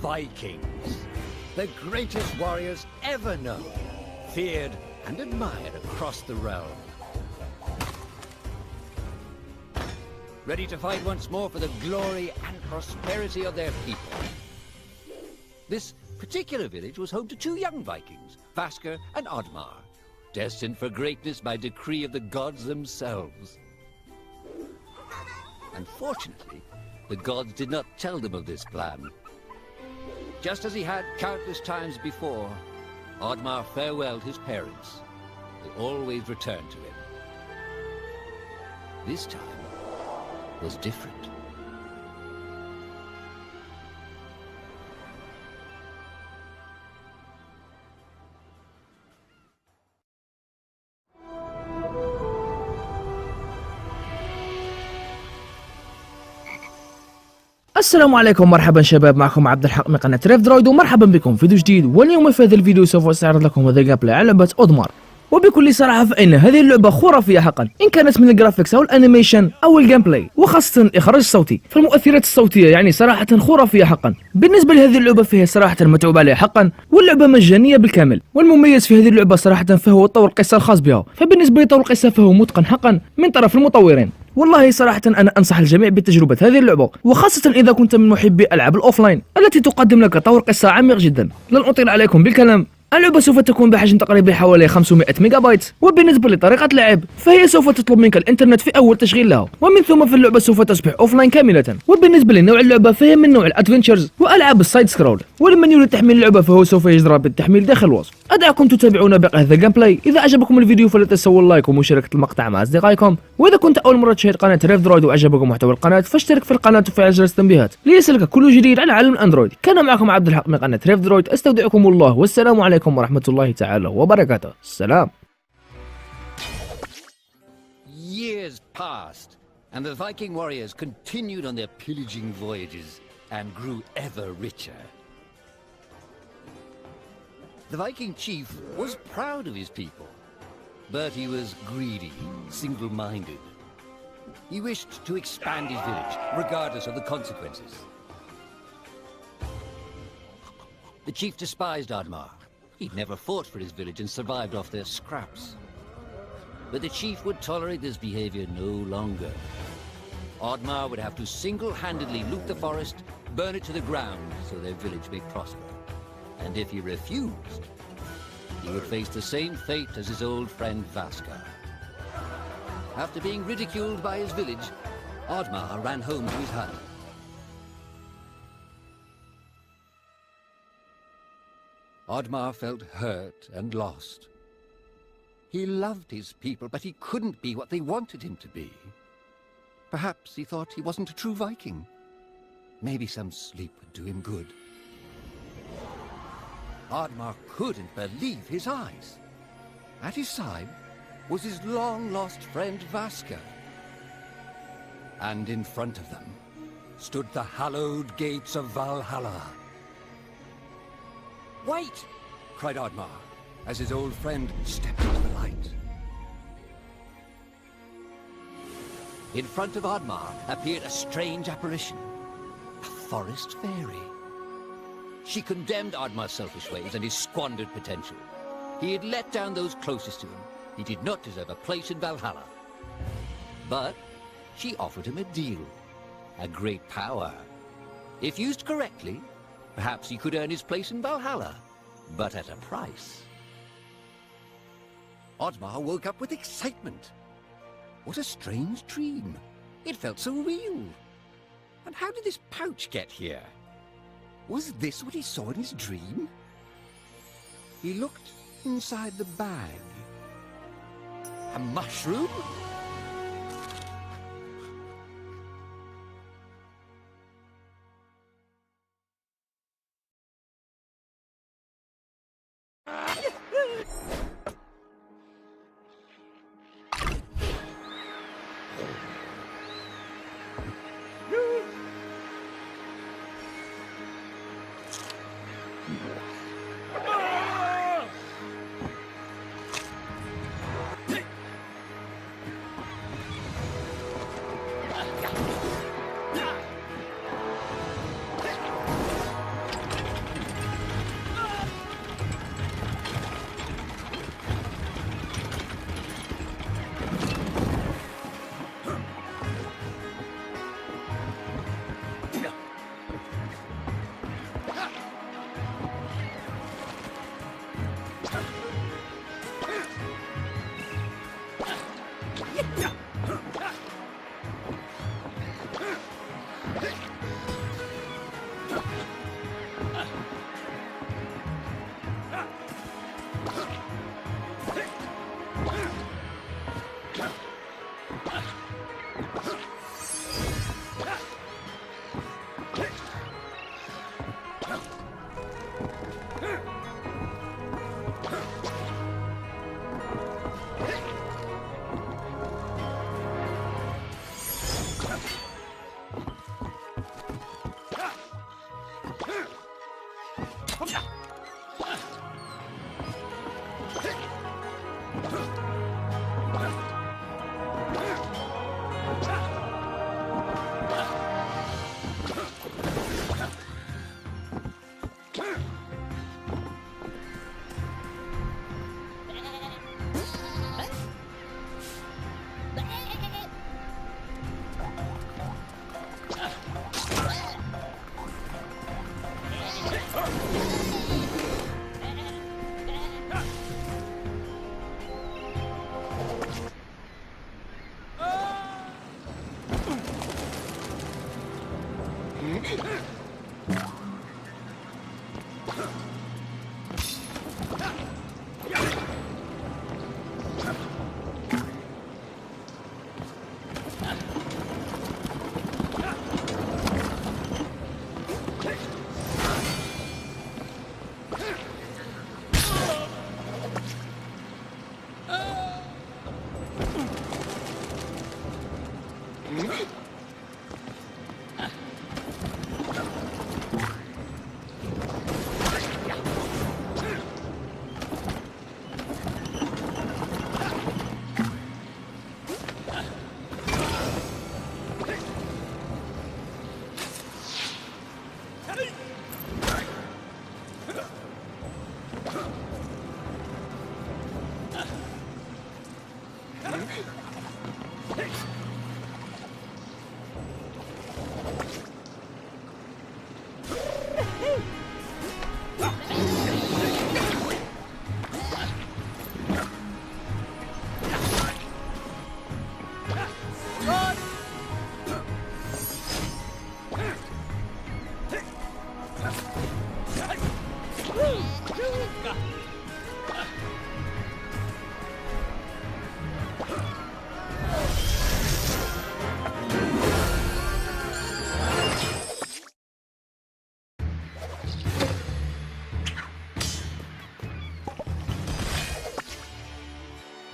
Vikings, the greatest warriors ever known, feared and admired across the realm. Ready to fight once more for the glory and prosperity of their people. This particular village was home to two young Vikings, Vasker and Oddmar, destined for greatness by decree of the gods themselves. Unfortunately, the gods did not tell them of this plan. Just as he had countless times before, Oddmar farewelled his parents. They always returned to him. This time was different. السلام عليكم، مرحبا شباب، معكم عبد الحق من قناة REVDROID ومرحبا بكم في فيديو جديد. واليوم في هذا الفيديو سوف استعرض لكم هذا الجيم بلاي على لعبة أودمار. وبكل صراحة فإن هذه اللعبة خرافية حقا، إن كانت من الجرافيكس أو الأنيميشن أو الجيم بلاي، وخاصة الإخراج الصوتي. فالمؤثرات الصوتية يعني صراحة خرافية حقا. بالنسبة لهذه اللعبة فهي صراحة متعوب عليها حقا، واللعبة مجانية بالكامل. والمميز في هذه اللعبة صراحة فهو طور القصة الخاص بها. فبالنسبة لطور القصة فهو متقن حقا من طرف المطورين. والله صراحة أنا أنصح الجميع بتجربة هذه اللعبة، وخاصة إذا كنت من محبي ألعاب الأوفلاين التي تقدم لك طور قصة عميق جدا. لن أطيل عليكم بالكلام. اللعبة سوف تكون بحجم تقريبا حوالي 500 ميجا بايت. وبالنسبة لطريقة اللعب فهي سوف تطلب منك الإنترنت في أول تشغيل لها، ومن ثم في اللعبة سوف تصبح أوفلاين كاملة. وبالنسبة لنوع اللعبة فهي من نوع الأدفنتشرز وألعاب السايد سكرول. ولمن يريد تحميل اللعبة فهو سوف يجرى بالتحميل داخل الوصف. أدعكم تتابعون باقي هذا الجيم بلاي. إذا أعجبكم الفيديو فلا تنسوا اللايك ومشاركة المقطع مع أصدقائكم. وإذا كنت أول مرة تشاهد قناة REVDROID وأعجبكم محتوى القناة فاشترك في القناة وفعل جرس التنبيهات ليصلك كل جديد على عالم الأندرويد. كان معكم عبد الحق من قناة REVDROID. أستودعكم الله والسلام عليكم ورحمة الله تعالى وبركاته. السلام. Years passed, and the Viking warriors continued on their pillaging voyages and grew ever richer. The Viking chief was proud of his people, but he was greedy, single-minded. He wished to expand his village, regardless of the consequences. The chief despised Oddmar. He'd never fought for his village and survived off their scraps. But the chief would tolerate this behavior no longer. Oddmar would have to single-handedly loot the forest, burn it to the ground so their village may prosper. And if he refused, he would face the same fate as his old friend Vasker. After being ridiculed by his village, Oddmar ran home to his hut. Oddmar felt hurt and lost. He loved his people, but he couldn't be what they wanted him to be. Perhaps he thought he wasn't a true Viking. Maybe some sleep would do him good. Oddmar couldn't believe his eyes. At his side was his long-lost friend Vasker. And in front of them stood the hallowed gates of Valhalla. "Wait!" cried Oddmar, as his old friend stepped into the light. In front of Oddmar appeared a strange apparition, a forest fairy. She condemned Oddmar's selfish ways and his squandered potential. He had let down those closest to him. He did not deserve a place in Valhalla. But she offered him a deal, a great power. If used correctly, perhaps he could earn his place in Valhalla, but at a price. Oddmar woke up with excitement. What a strange dream. It felt so real. And how did this pouch get here? Was this what he saw in his dream? He looked inside the bag. A mushroom?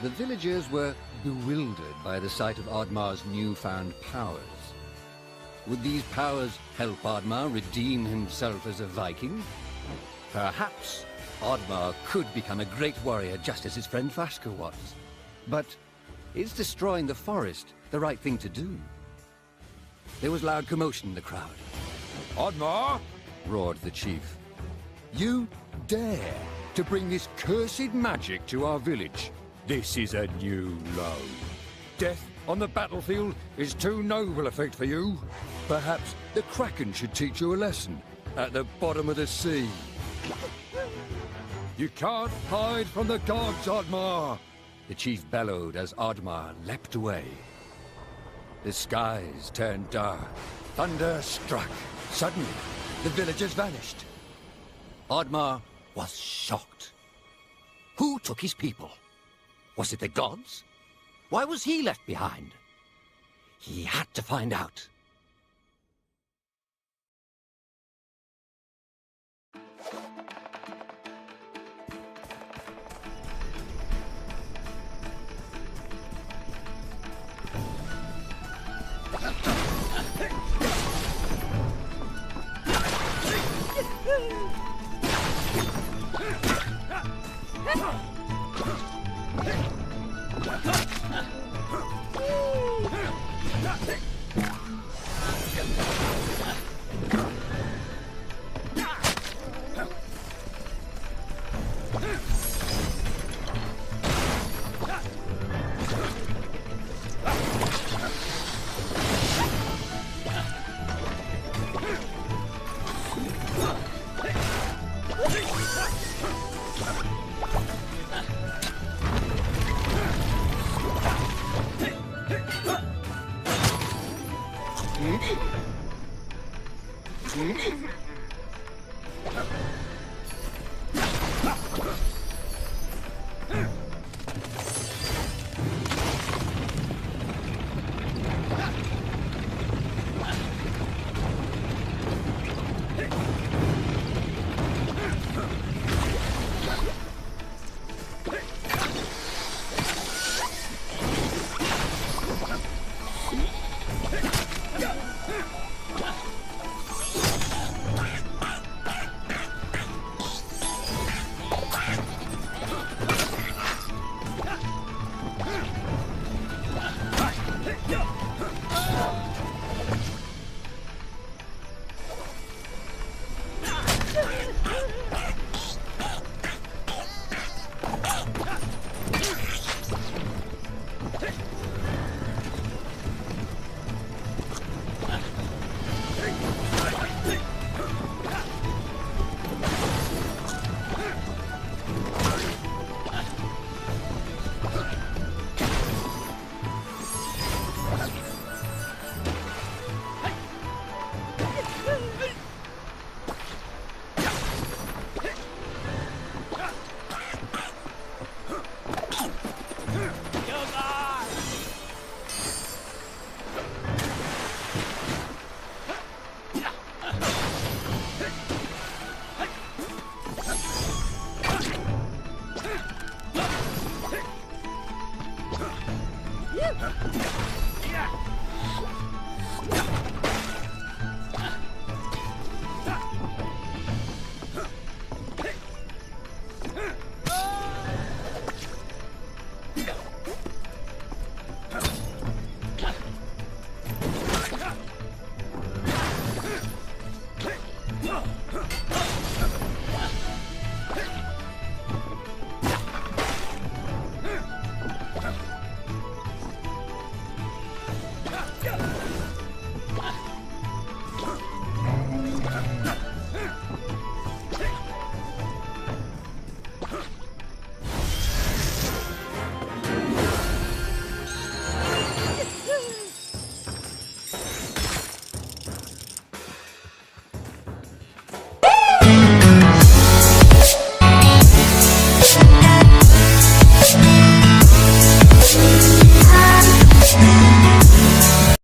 The villagers were bewildered by the sight of Oddmar's newfound powers. Would these powers help Oddmar redeem himself as a Viking? Perhaps Oddmar could become a great warrior just as his friend Vaska was. But is destroying the forest the right thing to do? There was loud commotion in the crowd. Oddmar! Roared the chief. You dare to bring this cursed magic to our village? This is a new low. Death on the battlefield is too noble a fate for you. Perhaps the Kraken should teach you a lesson at the bottom of the sea. You can't hide from the gods, Oddmar! The chief bellowed as Oddmar leapt away. The skies turned dark. Thunder struck. Suddenly, the villagers vanished. Oddmar was shocked. Who took his people? Was it the gods? Why was he left behind? He had to find out.